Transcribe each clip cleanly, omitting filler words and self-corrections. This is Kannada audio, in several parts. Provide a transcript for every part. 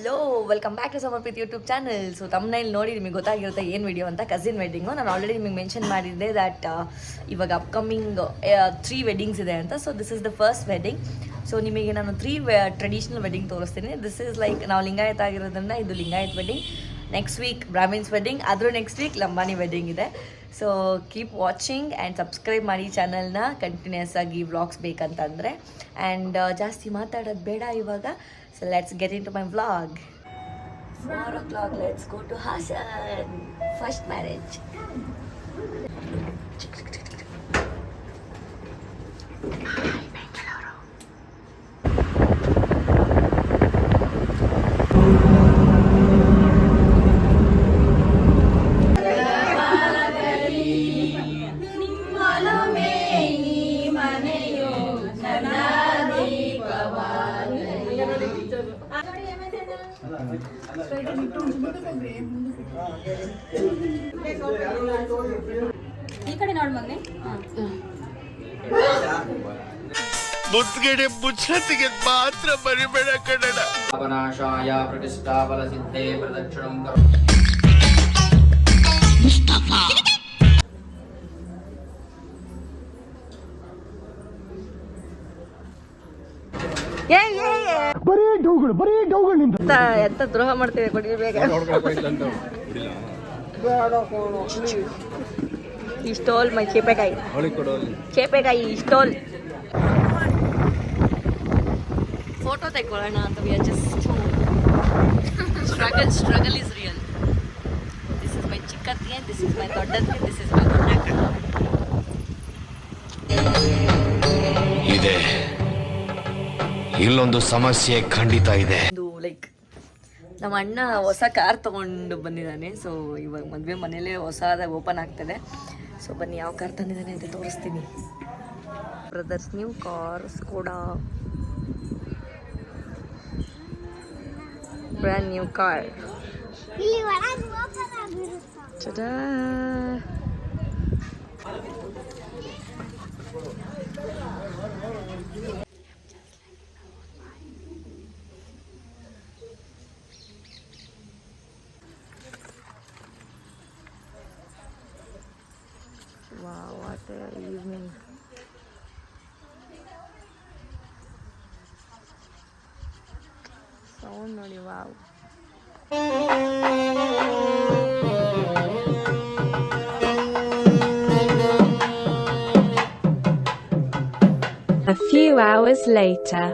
Hello welcome back to Samarpit YouTube channel. So ತಮ್ಮನೇಲಿ ನೋಡಿ ನಿಮಗೆ ಗೊತ್ತಾಗಿರುತ್ತೆ ಏನು ವಿಡಿಯೋ ಅಂತ. ಕಸಿನ್ ವೆಡ್ಡಿಂಗು ನಾನು ಆಲ್ರೆಡಿ ನಿಮಗೆ ಮೆನ್ಷನ್ ಮಾಡಿದ್ದೆ ದ್ಯಾಟ್ ಇವಾಗ ಅಪ್ಕಮಿಂಗ್ 3 ವೆಡ್ಡಿಂಗ್ಸ್ ಇದೆ ಅಂತ. So this is the first wedding. So ನಿಮಗೆ ನಾನು 3 ಟ್ರೆಡಿಷನಲ್ ವೆಡ್ಡಿಂಗ್ ತೋರಿಸ್ತೀನಿ. ದಿಸ್ ಇಸ್ ಲೈಕ್ ನಾವು ಲಿಂಗಾಯತ್ ಆಗಿರೋದ್ರಿಂದ ಇದು Lingayat wedding. Next week Brahmins wedding, ಅದ್ರ ನೆಕ್ಸ್ಟ್ ವೀಕ್ ಲಂಬಾನಿ ವೆಡ್ಡಿಂಗ್ ಇದೆ. So keep watching and subscribe ಮಾಡಿ ಚಾನಲ್ನ ಕಂಟಿನ್ಯೂಸ್ ಆಗಿ ವ್ಲಾಗ್ಸ್ ಬೇಕಂತಂದರೆ. ಆ್ಯಂಡ್ ಜಾಸ್ತಿ ಮಾತಾಡೋದು ಬೇಡ ಇವಾಗ. So let's get into my vlog. 4 o'clock, let's go to Hassan. First marriage. Hi, Bangalore. ಈ ಕಡೆ ನೋಡ್ ಮಗನೆ. ಮುದ್ಗಡೆ ಮುಚ್ಚತ್ತಿಗೆ ಮಾತ್ರ ಬರಿಬೇಡ ಕನ್ನಡ. ಅವನಾಶಾಯ ಪ್ರತಿಷ್ಠಾಪನ ಸಿದ್ಧೇ ಪ್ರದಕ್ಷಿಣಂ ಮುಸ್ತಫಾ ಬರೀ ಡೌಗಳು ಎಂತ ದ್ರೋಹ ಮಾಡ್ತೀವಿ ಕೊಡಿ ಬೇಗ. ಈ ಸ್ಟೋಲ್ ಮೈ ಚೇಪೆಕಾಯಿ ಸ್ಟೋಲ್. ಫೋಟೋ ತೆಗೊಳ್ಳೋಣ ಅಂತ. We are just struggle is real. This is my ಚಿಕ್ಕತ್ತಿಗೆ, ದಿಸ್ ಇಸ್ ಮೈ ದೊಡ್ಡತ್ತಿಗೆ, ದಿಸ್ ಇಸ್ ಮೈ ದೊಡ್ಡಕ್ಕ. ಇದೆ ಇಲ್ಲೊಂದು ಸಮಸ್ಯೆ ಖಂಡಿತ ಇದೆ. ಲೈಕ್ ನಮ್ಮ ಅಣ್ಣ ಹೊಸ ಕಾರ್ ತಗೊಂಡು ಬಂದಿದ್ದಾನೆ. ಸೊ ಇವಾಗ ಮದುವೆ ಮನೇಲೆ ಹೊಸದಾಗಿ ಓಪನ್ ಆಗ್ತದೆ. ಸೊ ಬನ್ನಿ ಯಾವ ಕಾರ್ ತಂದಿದ್ದಾನೆ ಅಂತ ತೋರಿಸ್ತೀನಿ. Brothers new car Skoda, brand new car. Wow, what an evening. Sound ನೋಡಿ, wow. A few hours later.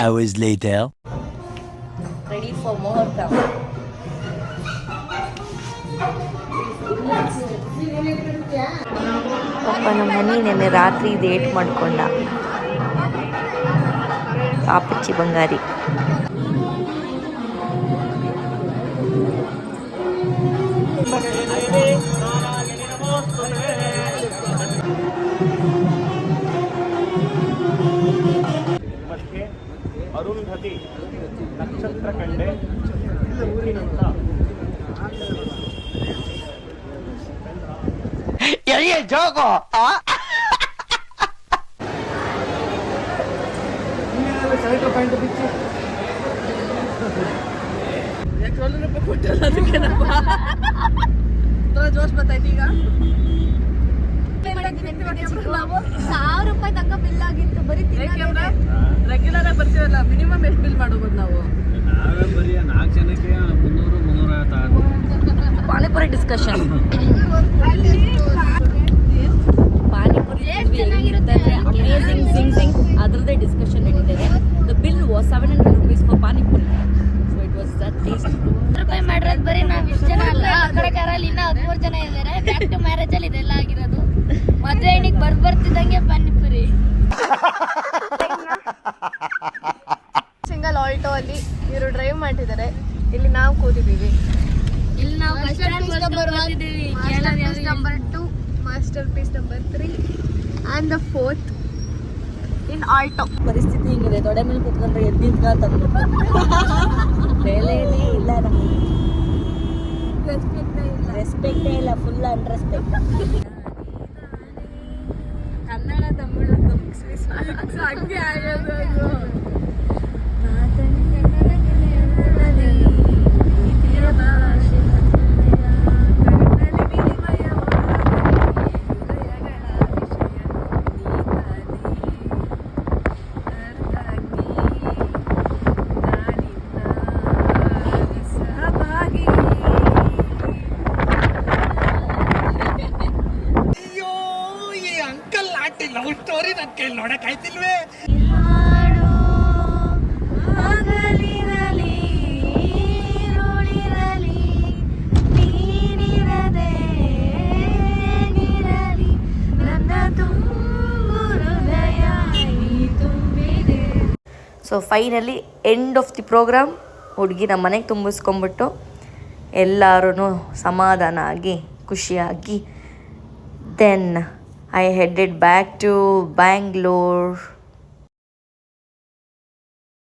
Hours later. Ready for muhurta. ಅಪ್ಪ ನಮ್ಮ ಮನೆ ನೆನ್ನೆ ರಾತ್ರಿ ಡೇಟ್ ಮಾಡ್ಕೊಂಡ. ಪಾಪಚ್ಚಿ ಬಂಗಾರಿ. ಅರುಂಧತಿ ನಕ್ಷತ್ರ ಕಂಡೆ ಜೋಗೋ ಜೋಶ್ ಬರ್ತೈತಿ ಈಗ. ₹1,000 ತನಕ ಬಿಲ್ ಆಗಿತ್ತು. ಬರೀ ರೆಗ್ಯುಲರ್ ಬರ್ತೀವಿ ಮಾಡ್ತೀವಲ್ಲ ಮಿನಿಮಮ್ ಎಷ್ಟು ಬಿಲ್ ಮಾಡ್ಬೋದು ನಾವು? ನಾವೇ ಬರೀ 4 ಜನಕ್ಕೆ 300 ಪಾನಿಪುರಿ ಡಿಸ್ಕಷನ್. ಪಾನಿಪುರಿ ಅಮೇಝಿಂಗ್ ಸಿಂಗ್ ಸಿಂಗ್ ಅದ್ರದ್ದೇ ಡಿಸ್ಕಷನ್ ನಡೀತಿದೆ. The bill was 700 rupees for panipuri. So it was that taste. ರೂಪಾಯಿ ಮಾಡಿರೋದು ಬರೀ ನಾವು ಇಷ್ಟು ಜನ ಅಲ್ಲ, ಆ ಕಡೆ ಕಾರಲ್ಲಿ ಇನ್ನೂ 13 ಜನ ಇದ್ದಾರೆ. ಬ್ಯಾಕ್ ಟು ಮ್ಯಾರೇಜ್ ಅಲ್ಲಿ ಇದೆಲ್ಲ ಆಗಿರೋದು. ಮದುವೆ ಹೆಣ್ಣಿಗೆ ಬರ್ತಿದ್ದಂಗೆ ಪಾನಿಪುರಿ. ಸಿಂಗಲ್ ಆಲ್ಟೋ ಅಲ್ಲಿ ಇವರು ಡ್ರೈವ್ ಮಾಡ್ತಿದ್ದಾರೆ, ಇಲ್ಲಿ ನಾವು ಕೂತಿದ್ದೀವಿ. ಇಲ್ಲಿ ನಾವು number 2, masterpiece number 3 and the 4th in Alto. ಪರಿಸ್ಥಿತಿ ಹಿಂಗಿದೆ, ತೊಡೆ ಮೇಲೆ ಕೂತ್ಕೊಂಡ್ರೆ ಎದ್ದಿದ್ಗ ತಂದ್ಬಿಟ್ಟು ಬೆಲೆನೇ ಇಲ್ಲ ನಮಗೆ, ರೆಸ್ಪೆಕ್ಟೇ ಇಲ್ಲ, ಫುಲ್ ಅನ್ರೆಸ್ಪೆಕ್ಟ್. ಕನ್ನಡ ತಮಿಳು ಹಂಗೆ ಆಗೋದು. So finally end of the programme. ಹುಡುಗಿ ನಮ್ಮ ಮನೆಗೆ ತುಂಬಿಸ್ಕೊಂಬಿಟ್ಟು ಎಲ್ಲರೂ ಸಮಾಧಾನ ಆಗಿ ಖುಷಿಯಾಗಿ then I headed back to Bangalore.